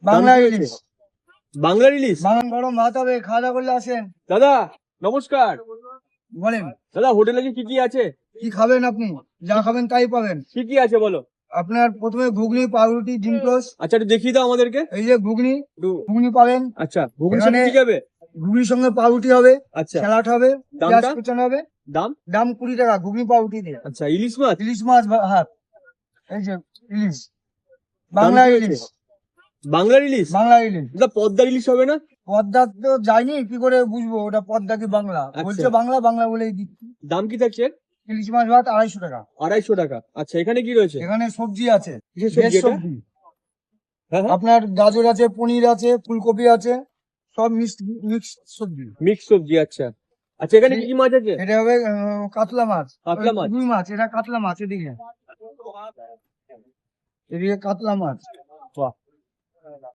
বাংলা দাম কি ইলিশ। হয়েছে? বাংলার ইলিশ। বাংলা গরম ভাত হবে, খাওয়া দাওয়া করলে আসেন। দাদা নমস্কার। বলেন দাদা হোটেলে কি কি আছে? কি খাবেন আপনি? যা খাবেন তাই পাবেন। কি আছে বলো। আপনার প্রথমে ঘুগনি, পাউরুটি, ডিম টোস্ট। আচ্ছা একটু দেখিয়ে দাও আমাদেরকে এই যে ঘুগনি, একটু। ঘুগনি পাবেন। আচ্ছা ঘুগনির এখানে সাথে কি যাবে? ঘুগনির সঙ্গে পাউরুটি হবে, আচ্ছা স্যালাড হবে, পেঁয়াজ দামটা? কুচানো হবে। দাম? দাম 20 টাকা ঘুগনি পাউরুটি দিয়ে। আচ্ছা ইলিশ মাছ। ইলিশ মাছ হাত। এই যে ইলিশ, দাম বাংলা কি হয়েছে? ইলিশ। বাংলার ইলিশ। বাংলা ইলিশ। দাদা পদ্মার ইলিশ হবে না? পদ্মা তো যায়নি, কি করে বুঝবো ওটা পদ্মা কি বাংলা? আচ্ছা। বলছে বাংলা, বাংলা বলেই দিচ্ছি। দাম কি থাকছে? ইলিশ মাছ ভাত 250 টাকা। 250 টাকা। আচ্ছা এখানে কি রয়েছে? এখানে সবজি আছে, কিসের ভেজ সবজি এটা? সবজি। হ্যাঁ আপনার গাজর আছে, পনির আছে, ফুলকপি আছে, সব মিক্স সবজি। মিক্স সবজি। আচ্ছা আচ্ছা এখানে কি কি মাছ আছে? এটা হবে কাতলা মাছ, কাতলা মাছ। রুই মাছ। এটা কাতলা মাছ, এদিকে এদিকে কাতলা মাছ। বাহ।